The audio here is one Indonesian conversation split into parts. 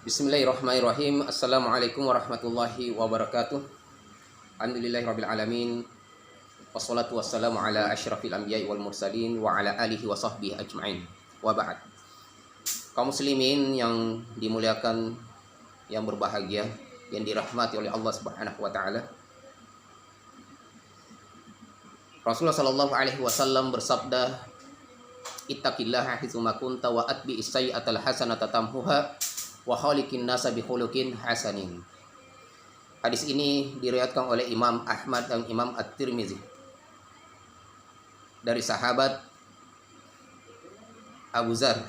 Bismillahirrahmanirrahim. Assalamualaikum warahmatullahi wabarakatuh. Alhamdulillahirabbil alamin. Wassalatu wassalamu ala asyrafil anbiya'i wal mursalin wa ala alihi wa sahbihi ajma'in. Wa ba'd. Kaum muslimin yang dimuliakan, yang berbahagia, yang dirahmati oleh Allah Subhanahu wa taala. Rasulullah sallallahu alaihi wasallam bersabda, "Ittaqillaha haitsu ma kunta wa atbi'is sayyi'atal hasanata tamhuha wa khaliqin nasa bi khuluqin hasanin." Hadis ini diriwayatkan oleh Imam Ahmad dan Imam At-Tirmizi dari sahabat Abu Dzar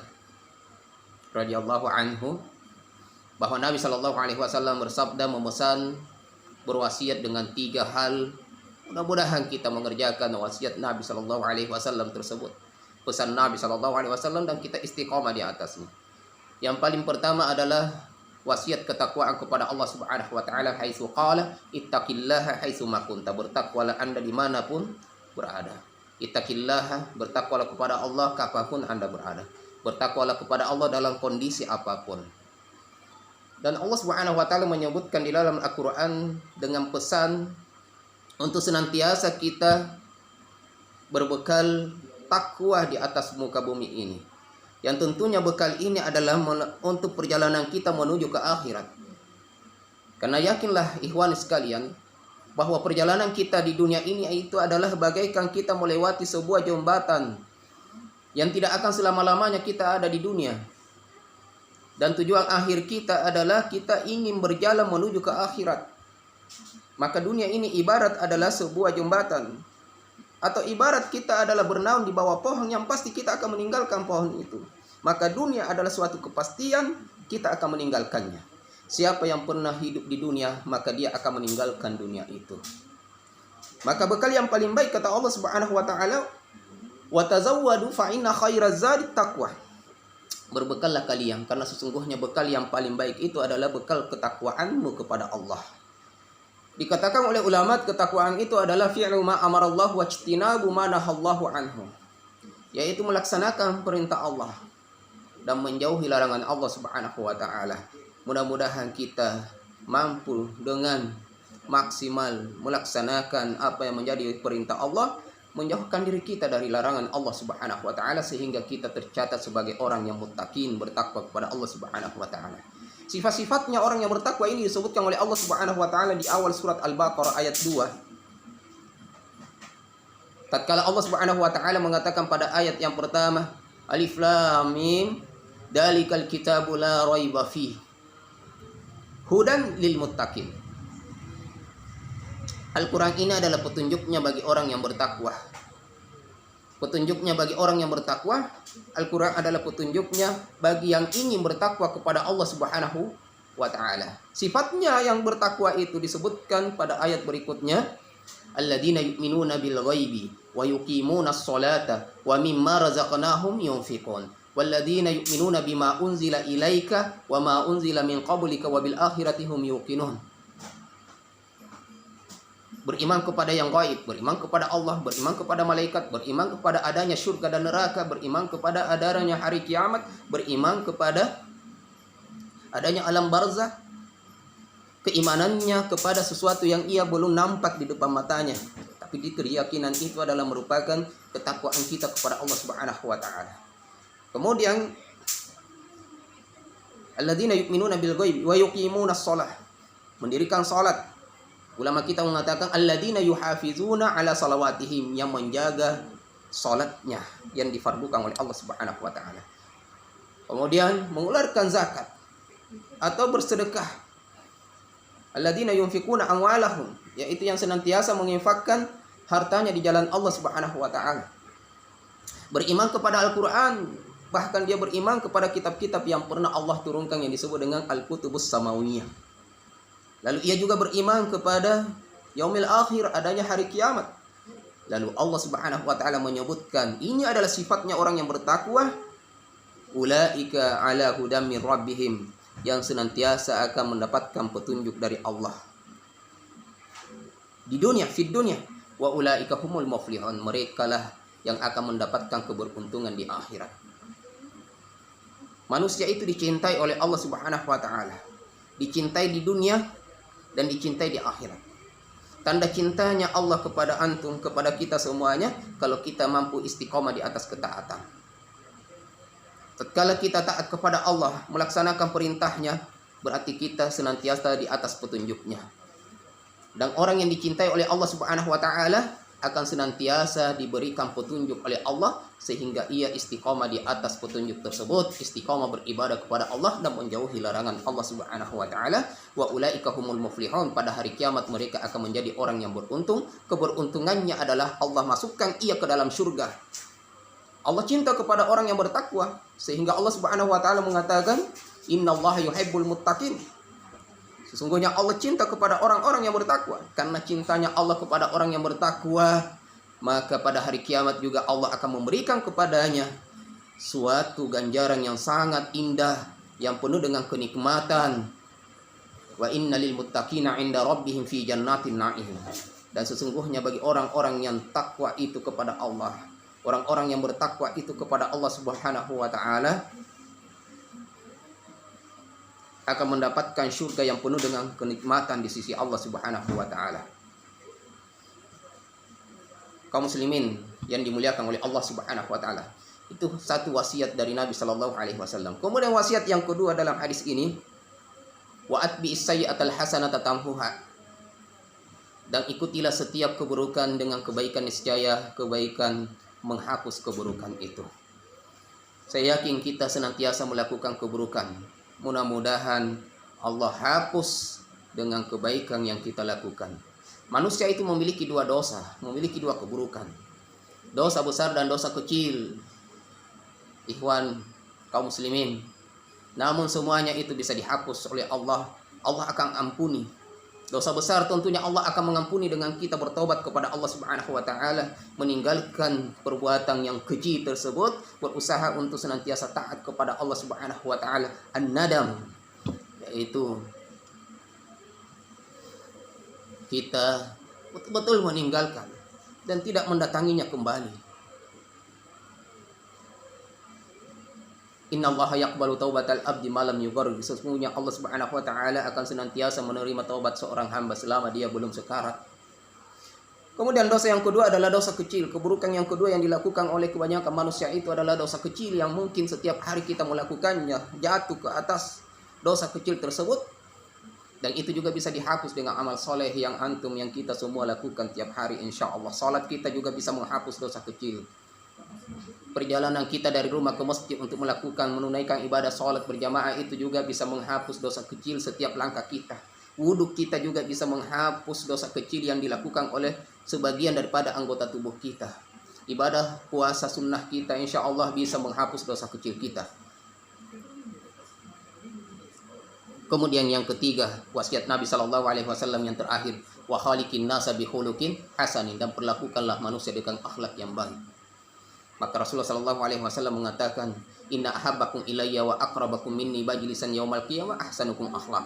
radhiyallahu anhu bahwa Nabi sallallahu alaihi wasallam bersabda, memesan berwasiat dengan 3 hal. Mudah-mudahan kita mengerjakan wasiat Nabi sallallahu alaihi wasallam tersebut, pesan Nabi sallallahu alaihi wasallam, dan kita istiqamah di atasnya. Yang paling pertama adalah wasiat ketakwaan kepada Allah Subhanahu wa taala, haitsu qala ittaqillaha haitsu ma kunta, bertakwalah Anda dimanapun berada. Ittaqillaha, bertakwalah kepada Allah kapanpun Anda berada. Bertakwalah kepada Allah dalam kondisi apapun. Dan Allah Subhanahu wa taala menyebutkan di dalam Al-Qur'an dengan pesan untuk senantiasa kita berbekal takwa di atas muka bumi ini. Yang tentunya bekal ini adalah untuk perjalanan kita menuju ke akhirat. Karena yakinlah ikhwan sekalian, bahwa perjalanan kita di dunia ini itu adalah bagaikan kita melewati sebuah jembatan yang tidak akan selama-lamanya kita ada di dunia. Dan tujuan akhir kita adalah kita ingin berjalan menuju ke akhirat. Maka dunia ini ibarat adalah sebuah jembatan. Atau ibarat kita adalah bernaung di bawah pohon yang pasti kita akan meninggalkan pohon itu. Maka dunia adalah suatu kepastian, kita akan meninggalkannya. Siapa yang pernah hidup di dunia, maka dia akan meninggalkan dunia itu. Maka bekal yang paling baik, kata Allah Subhanahu wa taala, "Wa tazawwadu fa inna khairaz zadi taqwa." Berbekallah kalian, karena sesungguhnya bekal yang paling baik itu adalah bekal ketakwaanmu kepada Allah. Dikatakan oleh ulama, ketakwaan itu adalah fi'lu ma amarallahu wa ijtinabu ma nahallahu anhu, yaitu melaksanakan perintah Allah dan menjauhi larangan Allah Subhanahu wa taala. Mudah-mudahan kita mampu dengan maksimal melaksanakan apa yang menjadi perintah Allah, menjauhkan diri kita dari larangan Allah Subhanahu wa taala, sehingga kita tercatat sebagai orang yang muttaqin, bertakwa kepada Allah Subhanahu wa taala. Sifat-sifatnya orang yang bertakwa ini disebutkan oleh Allah Subhanahu wa taala di awal surat Al-Baqarah ayat 2. Tatkala Allah Subhanahu wa taala mengatakan pada ayat yang pertama, Alif Lam Mim, Dalikal kitabu la raiba fihi, hudan lil muttaqin. Al-Quran ini adalah petunjuknya bagi orang yang bertakwa. Petunjuknya bagi orang yang bertakwa. Al-Quran adalah petunjuknya bagi yang ingin bertakwa kepada Allah Subhanahu wa ta'ala. Sifatnya yang bertakwa itu disebutkan pada ayat berikutnya, alladzina yu'minuna bil ghaibi wa yuqimunas sholata wa mimma razaqnahum yunfiqun walladzina yu'minuna bima unzila ilaika wa ma unzila min qablika wa bil akhirati hum yuqinun. Beriman kepada yang gaib, beriman kepada Allah, beriman kepada malaikat, beriman kepada adanya syurga dan neraka, beriman kepada adanya hari kiamat, beriman kepada adanya alam barzah, keimanannya kepada sesuatu yang ia belum nampak di depan matanya, tapi di keyakinan itu adalah merupakan ketakwaan kita kepada Allah Subhanahu wa taala. Kemudian alladzina yu'minuna bil ghaibi wa yuqimunas shalah, mendirikan salat. Ulama kita mengatakan alladzina yuhafizuna ala salawatihim, yang menjaga salatnya yang difardukan oleh Allah Subhanahu wa taala. Kemudian mengeluarkan zakat atau bersedekah. Alladzina yunfikuna amwalahum, yaitu yang senantiasa menginfakkan hartanya di jalan Allah Subhanahu wa taala. Beriman kepada Al-Qur'an, bahkan dia beriman kepada kitab-kitab yang pernah Allah turunkan yang disebut dengan Al-Kutubus Samawiyah. Lalu ia juga beriman kepada yaumil akhir, adanya hari kiamat. Lalu Allah Subhanahu wa taala menyebutkan ini adalah sifatnya orang yang bertakwa, ulaika ala hudam min rabbihim, yang senantiasa akan mendapatkan petunjuk dari Allah di dunia, fid dunia, wa ulaika humul muflihun, merekalah yang akan mendapatkan keberuntungan di akhirat. Manusia itu dicintai oleh Allah Subhanahu wa taala. Dicintai di dunia dan dicintai di akhirat. Tanda cintanya Allah kepada antum, kepada kita semuanya, kalau kita mampu istiqomah di atas ketaatan. Tatkala kita taat kepada Allah, melaksanakan perintahnya, berarti kita senantiasa di atas petunjuknya. Dan orang yang dicintai oleh Allah Subhanahu wa taala akan senantiasa diberikan petunjuk oleh Allah sehingga ia istiqomah di atas petunjuk tersebut, istiqomah beribadah kepada Allah dan menjauhi larangan Allah Subhanahu wa taala. Wa ulaika humul muflihun, pada hari kiamat mereka akan menjadi orang yang beruntung. Keberuntungannya adalah Allah masukkan ia ke dalam surga. Allah cinta kepada orang yang bertakwa sehingga Allah Subhanahu wa taala mengatakan, "Innallaha yuhibbul muttaqin." Sesungguhnya Allah cinta kepada orang-orang yang bertakwa. Karena cintanya Allah kepada orang yang bertakwa, maka pada hari kiamat juga Allah akan memberikan kepadanya suatu ganjaran yang sangat indah, yang penuh dengan kenikmatan. Wa inna lil muttaqina 'inda rabbihim fi jannatin na'im. Dan sesungguhnya bagi orang-orang yang takwa itu kepada Allah, orang-orang yang bertakwa itu kepada Allah Subhanahu wa taala, akan mendapatkan surga yang penuh dengan kenikmatan di sisi Allah Subhanahu wa taala. Kaum muslimin yang dimuliakan oleh Allah Subhanahu wa taala, itu satu wasiat dari Nabi sallallahu alaihi wasallam. Kemudian wasiat yang kedua dalam hadis ini, wa atbi'is sayyi'atal hasanata tamhuha. Dan ikutilah setiap keburukan dengan kebaikan, niscaya kebaikan menghapus keburukan itu. Saya yakin kita senantiasa melakukan keburukan. Mudah-mudahan Allah hapus dengan kebaikan yang kita lakukan. Manusia itu memiliki dua dosa, memiliki dua keburukan. Dosa besar dan dosa kecil. Ikhwan, kaum muslimin. Namun semuanya itu bisa dihapus oleh Allah. Allah akan ampuni. Dosa besar tentunya Allah akan mengampuni dengan kita bertobat kepada Allah Subhanahu wa taala, meninggalkan perbuatan yang keji tersebut, berusaha untuk senantiasa taat kepada Allah Subhanahu wa taala. An-nadam, yaitu kita betul-betul meninggalkan dan tidak mendatanginya kembali. Innallaha yaqbalu taubatal abdi malam yughargir. Sesungguhnya Allah Subhanahu wa taala akan senantiasa menerima taubat seorang hamba selama dia belum sekarat. Kemudian dosa yang kedua adalah dosa kecil. Keburukan yang kedua yang dilakukan oleh kebanyakan manusia itu adalah dosa kecil yang mungkin setiap hari kita melakukannya, jatuh ke atas dosa kecil tersebut. Dan itu juga bisa dihapus dengan amal soleh yang antum, yang kita semua lakukan tiap hari insya Allah. Salat kita juga bisa menghapus dosa kecil. Perjalanan kita dari rumah ke masjid untuk melakukan menunaikan ibadah sholat berjamaah itu juga bisa menghapus dosa kecil setiap langkah kita. Wudhu kita juga bisa menghapus dosa kecil yang dilakukan oleh sebagian daripada anggota tubuh kita. Ibadah puasa sunnah kita insya Allah bisa menghapus dosa kecil kita. Kemudian yang ketiga, wasiat Nabi Shallallahu Alaihi Wasallam yang terakhir, wa khaliqin nasa bi khuluqin hasanin, dan perlakukanlah manusia dengan akhlak yang baik. Maka Rasulullah sallallahu alaihi wasallam mengatakan, "Inna ahabbakum ilayya wa aqrabakum minni majlisan yaumal qiyamah ahsanukum akhlaqa."